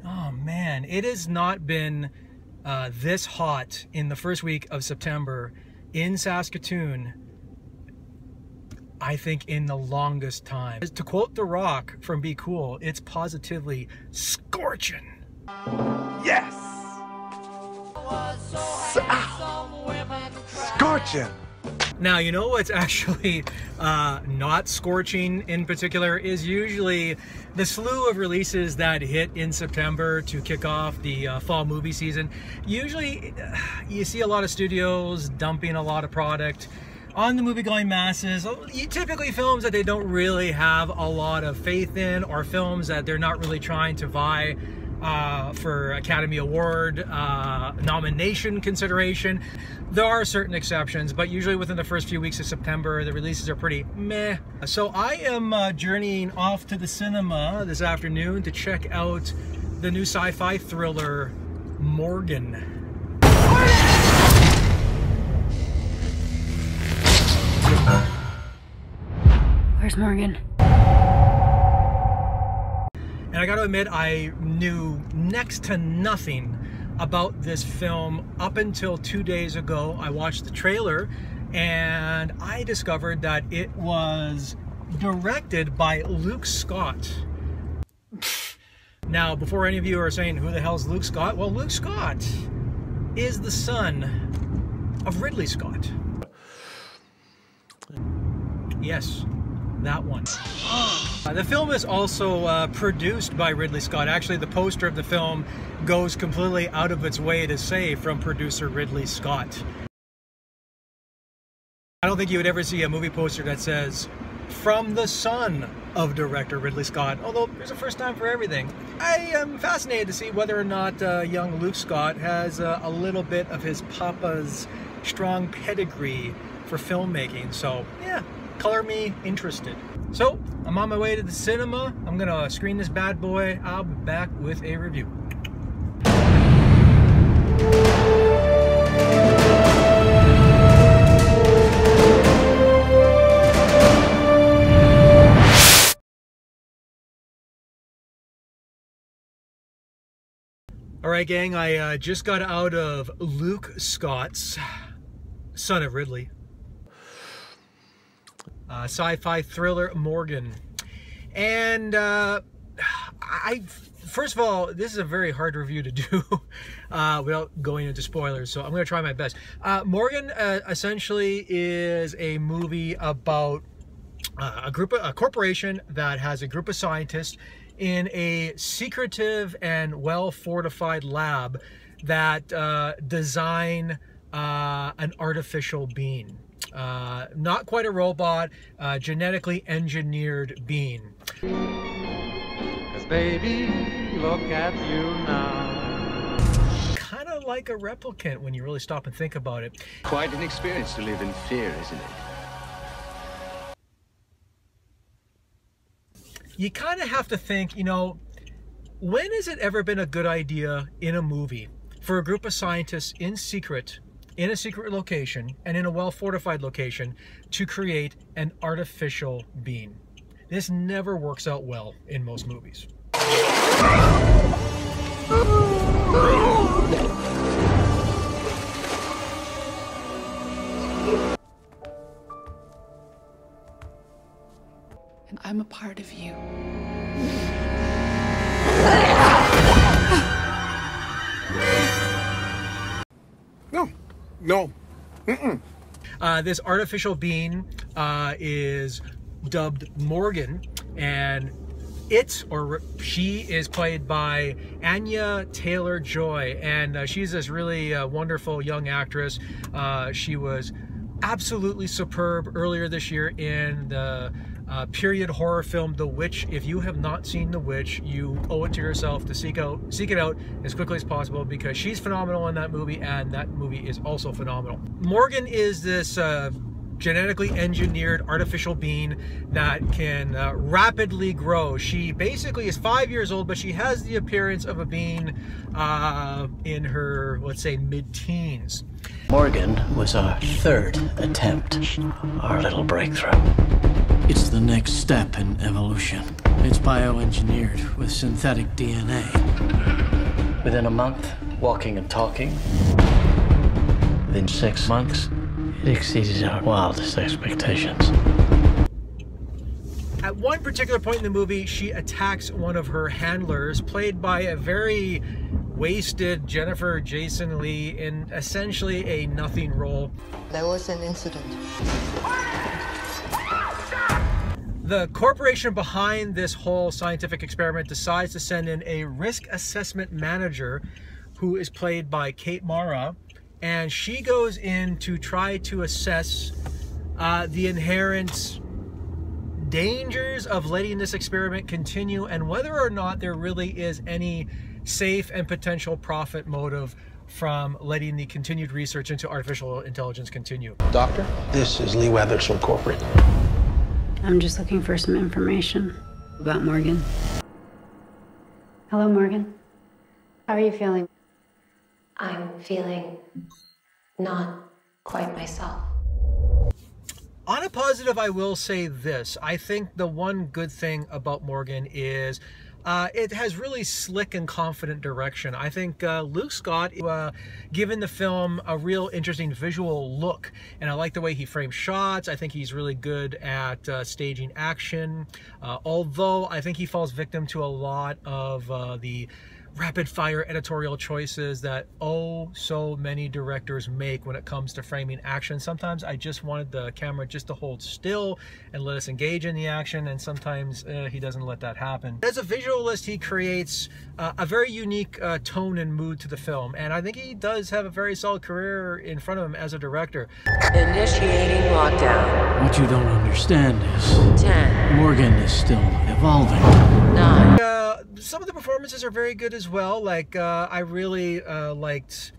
Oh man, it has not been this hot in the first week of September in Saskatoon, I think, in the longest time. To quote The Rock from Be Cool, it's positively scorching. Yes! Scorching! Now, you know what's actually not scorching in particular is usually the slew of releases that hit in September to kick off the fall movie season. Usually you see a lot of studios dumping a lot of product on the movie-going masses. Typically films that they don't really have a lot of faith in, or films that they're not really trying to vie for Academy Award nomination consideration. There are certain exceptions, but usually within the first few weeks of September, the releases are pretty meh. So I am journeying off to the cinema this afternoon to check out the new sci-fi thriller, Morgan. Where's Morgan? And I gotta admit, I knew next to nothing about this film up until 2 days ago. I watched the trailer and I discovered that it was directed by Luke Scott. Now, before any of you are saying, who the hell's Luke Scott? Well, Luke Scott is the son of Ridley Scott. Yes, that one. The film is also produced by Ridley Scott. Actually, the poster of the film goes completely out of its way to say, from producer Ridley Scott. I don't think you would ever see a movie poster that says, from the son of director Ridley Scott, although there's a first time for everything. I am fascinated to see whether or not young Luke Scott has a little bit of his papa's strong pedigree for filmmaking. So yeah, color me interested. So I'm on my way to the cinema. I'm gonna screen this bad boy. I'll be back with a review. All right, gang, I just got out of Luke Scott's, son of Ridley, sci-fi thriller Morgan. And first of all, this is a very hard review to do without going into spoilers, so I'm going to try my best. Morgan essentially is a movie about a corporation that has a group of scientists in a secretive and well-fortified lab that design an artificial being. Not quite a robot, genetically engineered being. 'Cause baby, look at you now. Kind of like a replicant when you really stop and think about it. Quite an experience to live in fear, isn't it? You kind of have to think, you know, when has it ever been a good idea in a movie for a group of scientists in secret, in a secret location, and in a well-fortified location, to create an artificial being? This never works out well in most movies. And I'm a part of you. No. Mm-mm. This artificial being is dubbed Morgan, and she is played by Anya Taylor-Joy, and she's this really wonderful young actress. She was absolutely superb earlier this year in the period horror film The Witch. If you have not seen The Witch, you owe it to yourself to seek it out as quickly as possible, because she's phenomenal in that movie, and that movie is also phenomenal. Morgan is this genetically engineered artificial being that can rapidly grow. She basically is 5 years old, but she has the appearance of a being in her, let's say, mid-teens. Morgan was our third attempt, our little breakthrough. It's the next step in evolution. It's bioengineered with synthetic DNA. Within a month, walking and talking. Within 6 months, it exceeded our wildest expectations. At one particular point in the movie, she attacks one of her handlers, played by a very wasted Jennifer Jason Leigh, in essentially a nothing role. There was an incident. The corporation behind this whole scientific experiment decides to send in a risk assessment manager who is played by Kate Mara, and she goes in to try to assess the inherent dangers of letting this experiment continue and whether or not there really is any safe and potential profit motive from letting the continued research into artificial intelligence continue. Doctor, this is Leigh Weathers from corporate. I'm just looking for some information about Morgan. Hello, Morgan. How are you feeling? I'm feeling not quite myself. On a positive, I will say this. I think the one good thing about Morgan is it has really slick and confident direction. I think Luke Scott given the film a real interesting visual look, and I like the way he frames shots. I think he's really good at staging action, although I think he falls victim to a lot of the rapid fire editorial choices that so many directors make when it comes to framing action. Sometimes I just wanted the camera just to hold still and let us engage in the action, and sometimes he doesn't let that happen. As a visualist, he creates a very unique tone and mood to the film, and I think he does have a very solid career in front of him as a director. Initiating lockdown. What you don't understand is 10. Morgan is still evolving. 9. Some of the performances are very good as well. Like I really liked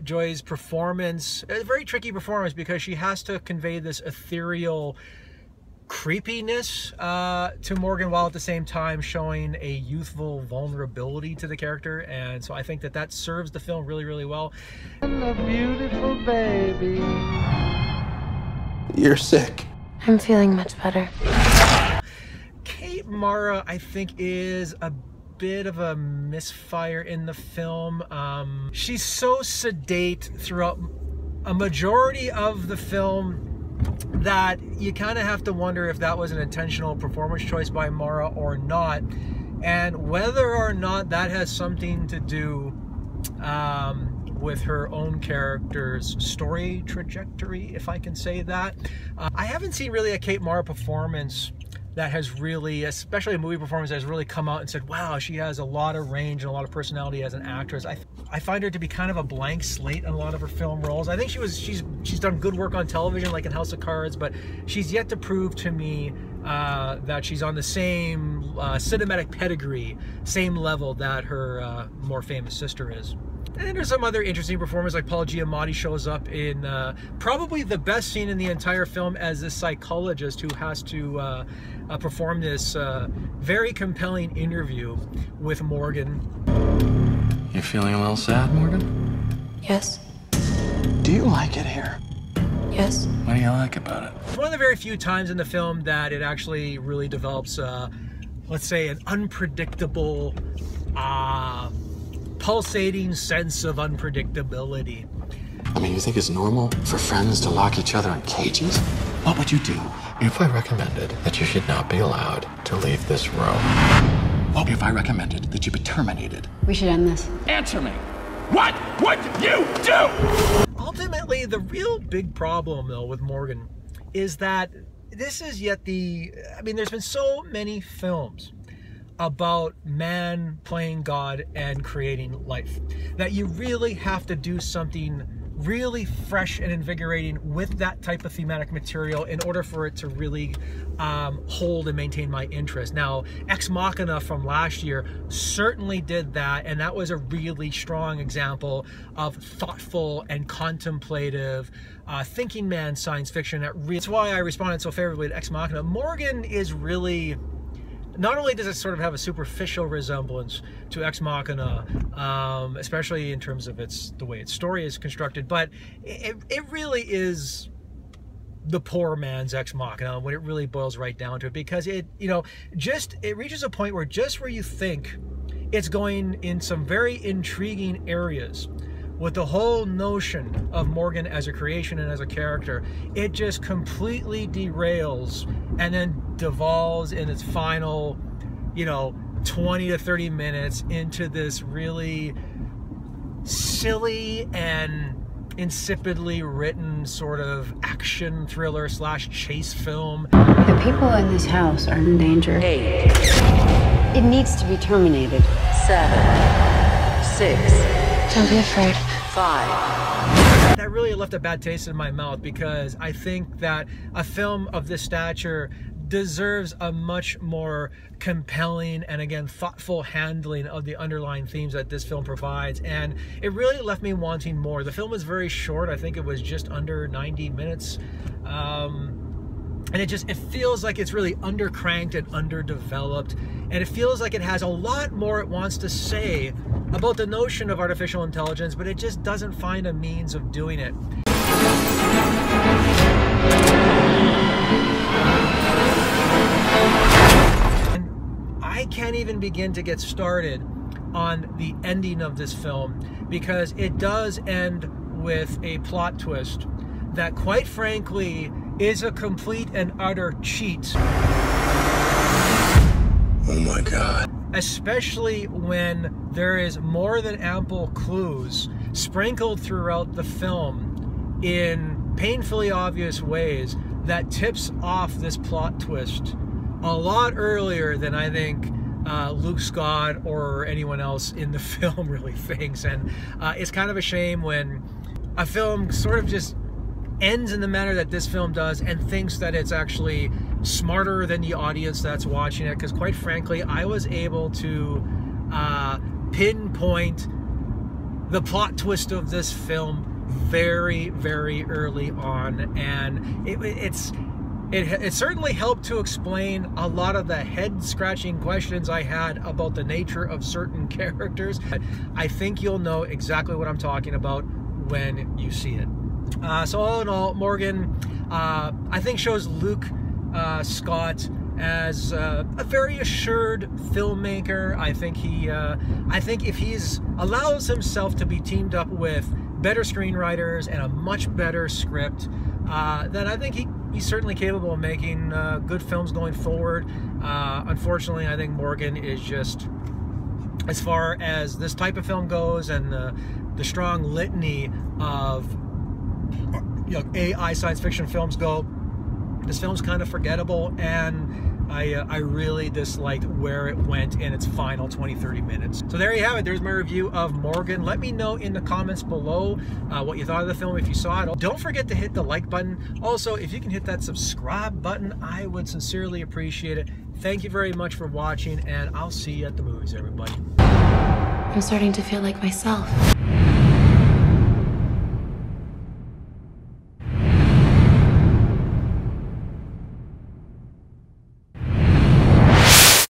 Joy's performance. A very tricky performance because she has to convey this ethereal creepiness to Morgan while at the same time showing a youthful vulnerability to the character, and so I think that that serves the film really, really well. A beautiful baby. You're sick. I'm feeling much better. Kate Mara, I think, is a bit of a misfire in the film. She's so sedate throughout a majority of the film that you kind of have to wonder if that was an intentional performance choice by Mara or not, and whether or not that has something to do with her own character's story trajectory, if I can say that. I haven't seen really a Kate Mara performance that has really, especially a movie performance that has really come out and said, wow, she has a lot of range and a lot of personality as an actress. I find her to be kind of a blank slate in a lot of her film roles. I think she's done good work on television, like in House of Cards, but she's yet to prove to me that she's on the same cinematic pedigree, same level that her more famous sister is. And then there's some other interesting performers, like Paul Giamatti shows up in probably the best scene in the entire film as this psychologist who has to perform this very compelling interview with Morgan. You feeling a little sad, Morgan? Yes. Do you like it here? Yes. What do you like about it? It's one of the very few times in the film that it actually really develops, let's say, an unpredictable, pulsating sense of unpredictability. I mean, you think it's normal for friends to lock each other in cages? What would you do if I recommended that you should not be allowed to leave this room? What if I recommended that you be terminated? We should end this. Answer me! What would you do? Ultimately, the real big problem, though, with Morgan is that this is yet I mean, there's been so many films about man playing God and creating life that you really have to do something really fresh and invigorating with that type of thematic material in order for it to really hold and maintain my interest. Now, Ex Machina from last year certainly did that, and that was a really strong example of thoughtful and contemplative thinking man science fiction. That's why I responded so favorably to Ex Machina. Morgan is really, not only does it sort of have a superficial resemblance to Ex Machina, especially in terms of the way its story is constructed, but it really is the poor man's ex machina when it really boils right down to it, because it, you know, it reaches a point where just where you think it's going in some very intriguing areas with the whole notion of Morgan as a creation and as a character, it just completely derails and then devolves in its final, you know, 20 to 30 minutes into this really silly and insipidly written sort of action thriller slash chase film. The people in this house are in danger. 8. It needs to be terminated. 7. 6. Don't be afraid. 5. That really left a bad taste in my mouth, because I think that a film of this stature deserves a much more compelling and, again, thoughtful handling of the underlying themes that this film provides, and it really left me wanting more. The film was very short. I think it was just under 90 minutes, and it feels like it's really undercranked and underdeveloped, and it feels like it has a lot more it wants to say about the notion of artificial intelligence, but it just doesn't find a means of doing it. I can't even begin to get started on the ending of this film, because it does end with a plot twist that, quite frankly, is a complete and utter cheat. Oh my God. Especially when there is more than ample clues sprinkled throughout the film in painfully obvious ways that tips off this plot twist a lot earlier than I think Luke Scott or anyone else in the film really thinks. And it's kind of a shame when a film sort of just ends in the manner that this film does and thinks that it's actually smarter than the audience that's watching it, because quite frankly, I was able to pinpoint the plot twist of this film very, very early on, and it certainly helped to explain a lot of the head-scratching questions I had about the nature of certain characters. I think you'll know exactly what I'm talking about when you see it. So all in all, Morgan, I think, shows Luke Scott as a very assured filmmaker. I think if he's allows himself to be teamed up with better screenwriters and a much better script, then I think he's certainly capable of making good films going forward. Unfortunately, I think Morgan is just, as far as this type of film goes and the strong litany of, you know, AI science fiction films go, this film's kind of forgettable, and I really disliked where it went in its final 20-30 minutes. So there you have it. There's my review of Morgan. Let me know in the comments below what you thought of the film if you saw it. Don't forget to hit the like button. Also, if you can hit that subscribe button, I would sincerely appreciate it. Thank you very much for watching, and I'll see you at the movies, everybody. I'm starting to feel like myself.